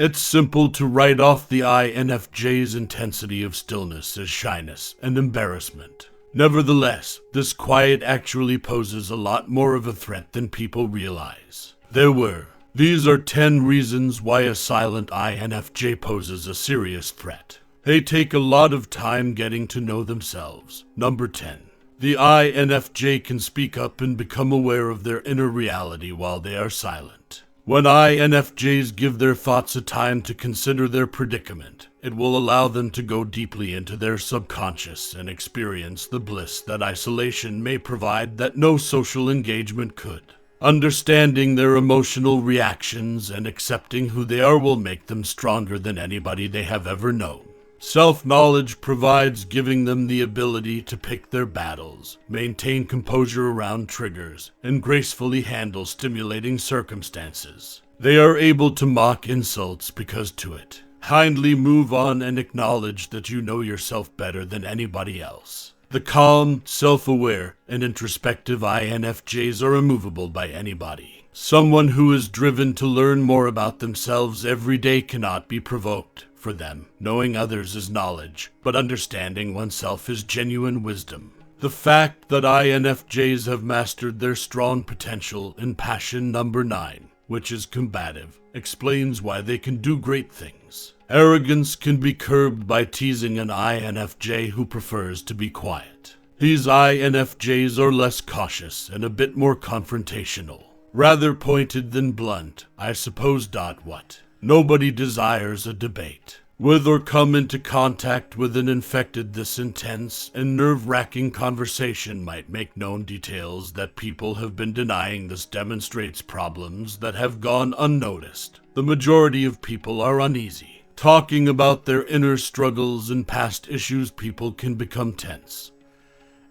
It's simple to write off the INFJ's intensity of stillness as shyness and embarrassment. Nevertheless, this quiet actually poses a lot more of a threat than people realize. These are 10 reasons why a silent INFJ poses a serious threat. They take a lot of time getting to know themselves. Number 10. The INFJ can speak up and become aware of their inner reality while they are silent. When INFJs give their thoughts a time to consider their predicament, it will allow them to go deeply into their subconscious and experience the bliss that isolation may provide that no social engagement could. Understanding their emotional reactions and accepting who they are will make them stronger than anybody they have ever known. Self-knowledge provides giving them the ability to pick their battles, maintain composure around triggers, and gracefully handle stimulating circumstances. They are able to mock insults because to it. Kindly move on and acknowledge that you know yourself better than anybody else. The calm, self-aware, and introspective INFJs are immovable by anybody. Someone who is driven to learn more about themselves every day cannot be provoked. For them, knowing others is knowledge, but understanding oneself is genuine wisdom. The fact that INFJs have mastered their strong potential in passion number 9, which is combative, explains why they can do great things. Arrogance can be curbed by teasing an INFJ who prefers to be quiet. These INFJs are less cautious and a bit more confrontational. Rather pointed than blunt, I suppose. What? Nobody desires a debate with or come into contact with an infected. This intense and nerve-wracking conversation might make known details that people have been denying. This demonstrates problems that have gone unnoticed. The majority of people are uneasy. Talking about their inner struggles and past issues, people can become tense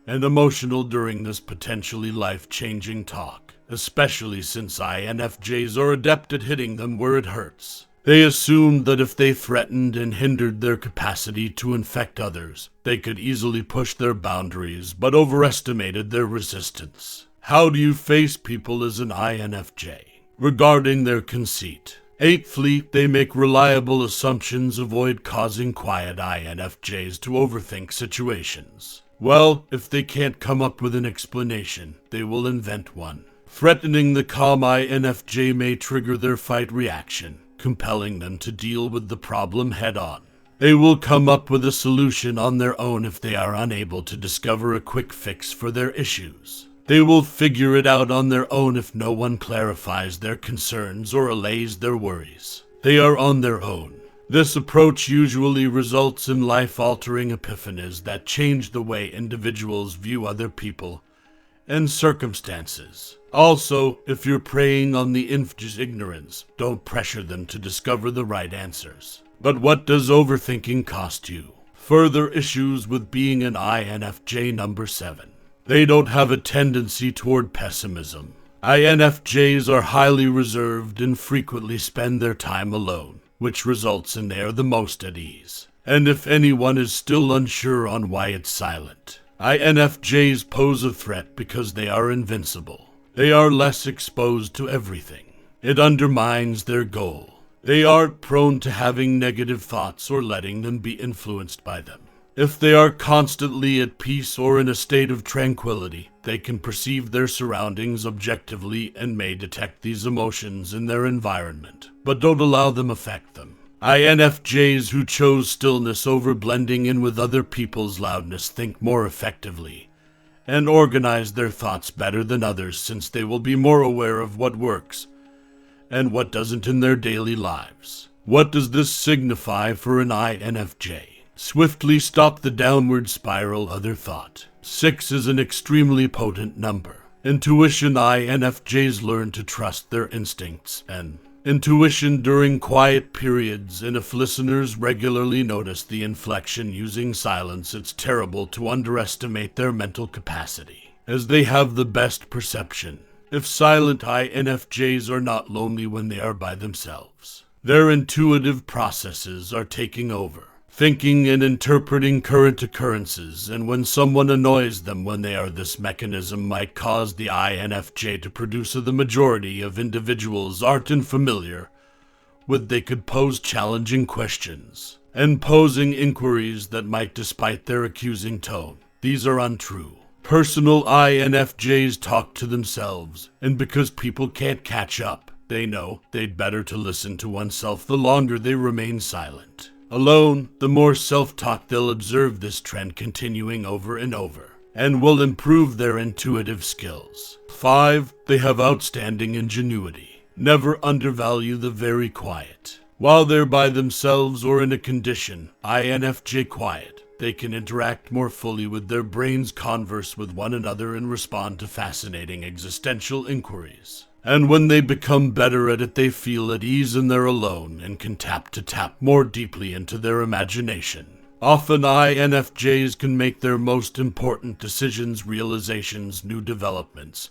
and emotional during this potentially life-changing talk, especially since INFJs are adept at hitting them where it hurts. They assumed that if they threatened and hindered their capacity to infect others, they could easily push their boundaries, but overestimated their resistance. How do you face people as an INFJ? Regarding their conceit. 8th, they make reliable assumptions, avoid causing quiet INFJs to overthink situations. Well, if they can't come up with an explanation, they will invent one. Threatening the calm INFJ may trigger their fight reaction, compelling them to deal with the problem head-on. They will come up with a solution on their own if they are unable to discover a quick fix for their issues. They will figure it out on their own if no one clarifies their concerns or allays their worries. They are on their own. This approach usually results in life-altering epiphanies that change the way individuals view other people and circumstances. Also, if you're preying on the INFJ's ignorance, don't pressure them to discover the right answers. But what does overthinking cost you? Further issues with being an INFJ number 7. They don't have a tendency toward pessimism. INFJs are highly reserved and frequently spend their time alone, which results in they are the most at ease. And if anyone is still unsure on why it's silent, INFJs pose a threat because they are invincible. They are less exposed to everything. It undermines their goal. They aren't prone to having negative thoughts or letting them be influenced by them. If they are constantly at peace or in a state of tranquility, they can perceive their surroundings objectively and may detect these emotions in their environment, but don't allow them affect them. INFJs who chose stillness over blending in with other people's loudness think more effectively and organize their thoughts better than others, since they will be more aware of what works and what doesn't in their daily lives. What does this signify for an INFJ? Swiftly stop the downward spiral. Other thought. 6 is an extremely potent number. Intuition. INFJs learn to trust their instincts and intuition during quiet periods, and if listeners regularly notice the inflection using silence, it's terrible to underestimate their mental capacity, as they have the best perception. If silent INFJs are not lonely when they are by themselves, their intuitive processes are taking over, thinking and interpreting current occurrences, and when someone annoys them when they are, this mechanism might cause the INFJ to produce. The majority of individuals aren't unfamiliar with they could pose challenging questions and posing inquiries that might despite their accusing tone. These are untrue. Personal INFJs talk to themselves, and because people can't catch up, they know they'd better to listen to oneself the longer they remain silent. Alone, the more self-talk they'll observe this trend continuing over and over, and will improve their intuitive skills. 5. They have outstanding ingenuity. Never undervalue the very quiet. While they're by themselves or in a condition, INFJ quiet, they can interact more fully with their brains, converse with one another, and respond to fascinating existential inquiries. And when they become better at it, they feel at ease and they're alone and can tap more deeply into their imagination. Often INFJs can make their most important decisions, realizations, new developments,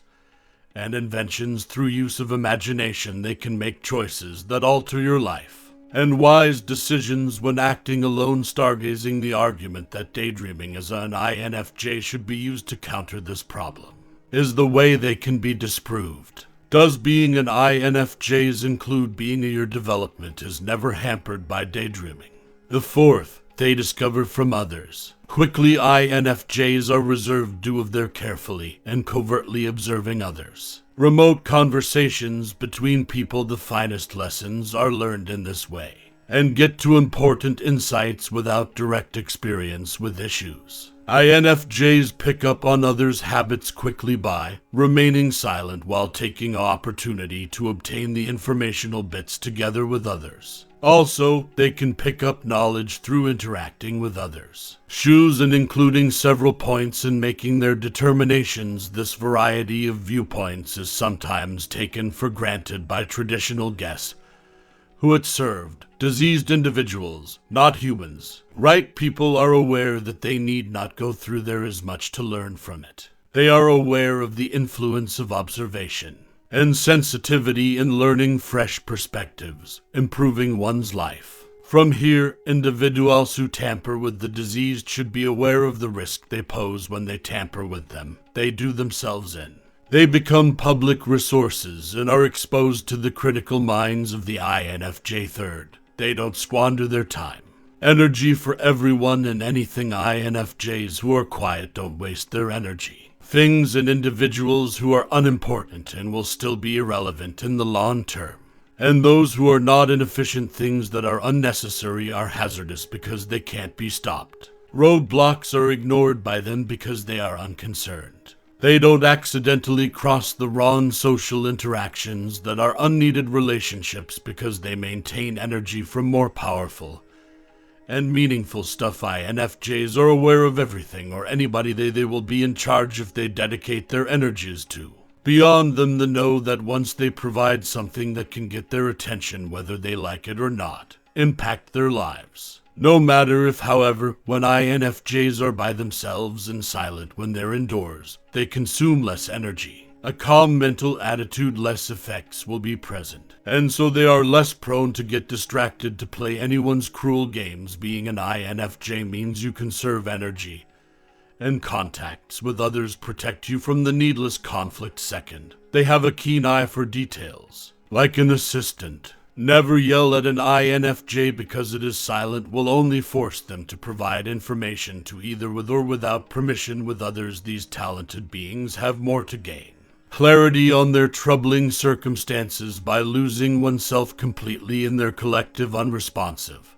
and inventions through use of imagination. They can make choices that alter your life. And wise decisions when acting alone. Stargazing, the argument that daydreaming as an INFJ should be used to counter this problem, is the way they can be disproved. Does being an INFJs include being your development is never hampered by daydreaming? The 4th, they discover from others. Quickly, INFJs are reserved due of their carefully and covertly observing others. Remote conversations between people, the finest lessons are learned in this way, and get to important insights without direct experience with issues. INFJs pick up on others' habits quickly by remaining silent while taking opportunity to obtain the informational bits together with others. Also, they can pick up knowledge through interacting with others. Choose and including several points in making their determinations. This variety of viewpoints is sometimes taken for granted by traditional guests who it served. Diseased individuals, not humans. Right people are aware that they need not go through. There is much to learn from it. They are aware of the influence of observation and sensitivity in learning fresh perspectives, improving one's life. From here, individuals who tamper with the diseased should be aware of the risk they pose when they tamper with them. They do themselves in. They become public resources and are exposed to the critical minds of the INFJ 3rd. They don't squander their time. Energy for everyone and anything. INFJs who are quiet don't waste their energy. Things and individuals who are unimportant and will still be irrelevant in the long term. And those who are not inefficient. Things that are unnecessary are hazardous because they can't be stopped. Roadblocks are ignored by them because they are unconcerned. They don't accidentally cross the wrong social interactions that are unneeded relationships because they maintain energy from more powerful and meaningful stuff. INFJs are aware of everything or anybody they will be in charge if they dedicate their energies to. Beyond them, the know that once they provide something that can get their attention, whether they like it or not, impact their lives. No matter if, however, when INFJs are by themselves and silent when they're indoors, they consume less energy. A calm mental attitude, less effects will be present, and so they are less prone to get distracted to play anyone's cruel games. Being an INFJ means you conserve energy, and contacts with others protect you from the needless conflict. 2nd, they have a keen eye for details. Like an assistant, never yell at an INFJ because it is silent will only force them to provide information to either with or without permission with others. These talented beings have more to gain. Clarity on their troubling circumstances by losing oneself completely in their collective unresponsive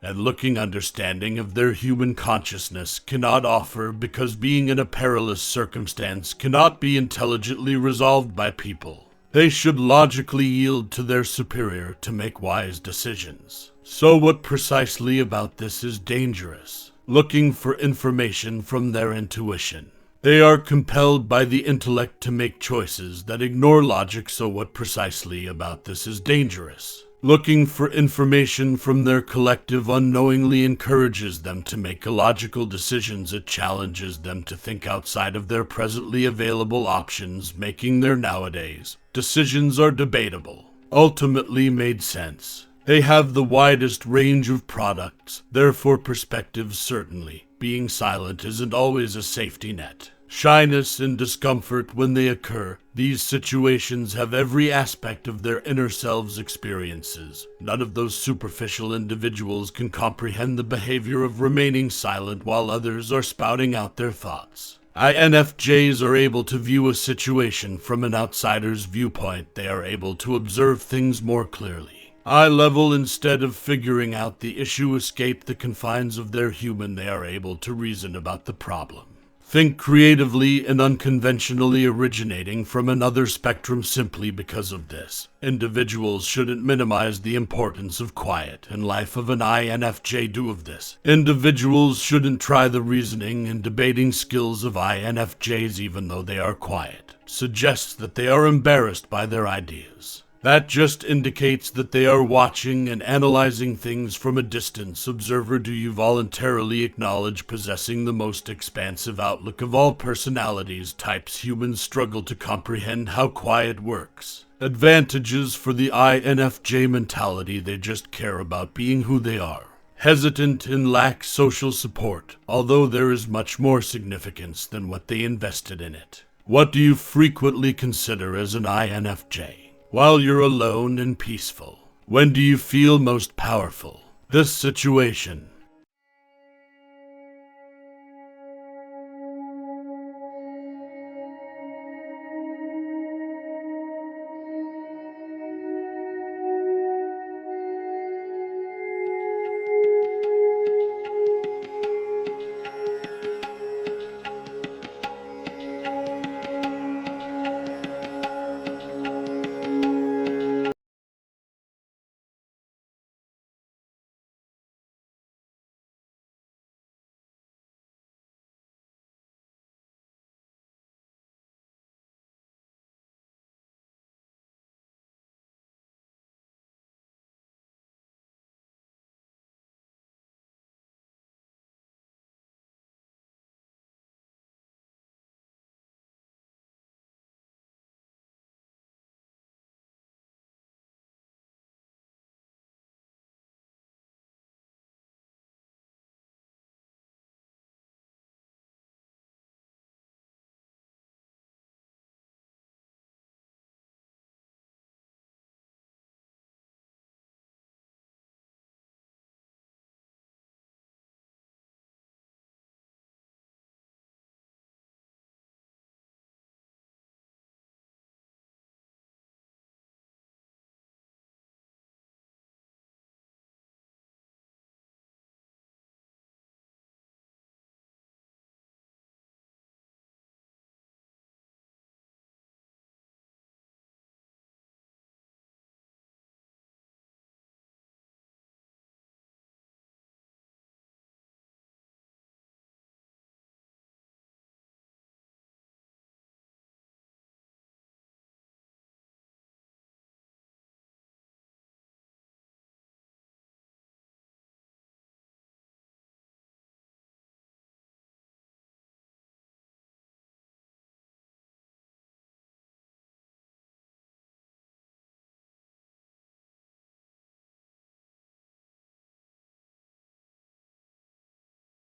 and looking understanding of their human consciousness cannot offer, because being in a perilous circumstance cannot be intelligently resolved by people. They should logically yield to their superior to make wise decisions. So what precisely about this is dangerous? Looking for information from their intuition. They are compelled by the intellect to make choices that ignore logic. So what precisely about this is dangerous? Looking for information from their collective unknowingly encourages them to make illogical decisions. It challenges them to think outside of their presently available options, making their nowadays decisions are debatable, ultimately made sense. They have the widest range of products, therefore perspectives. Certainly, being silent isn't always a safety net. Shyness and discomfort when they occur. These situations have every aspect of their inner selves experiences. None of those superficial individuals can comprehend the behavior of remaining silent while others are spouting out their thoughts. INFJs are able to view a situation from an outsider's viewpoint. They are able to observe things more clearly. Eye level, instead of figuring out the issue, escape the confines of their human. They are able to reason about the problem. Think creatively and unconventionally, originating from another spectrum simply because of this. Individuals shouldn't minimize the importance of quiet and life of an INFJ. Do of this. Individuals shouldn't try the reasoning and debating skills of INFJs even though they are quiet. Suggests that they are embarrassed by their ideas. That just indicates that they are watching and analyzing things from a distance. Observer, do you voluntarily acknowledge possessing the most expansive outlook of all personalities types? Humans struggle to comprehend how quiet works. Advantages for the INFJ mentality: they just care about being who they are. Hesitant and lack social support, although there is much more significance than what they invested in it. What do you frequently consider as an INFJ? While you're alone and peaceful. When do you feel most powerful? This situation.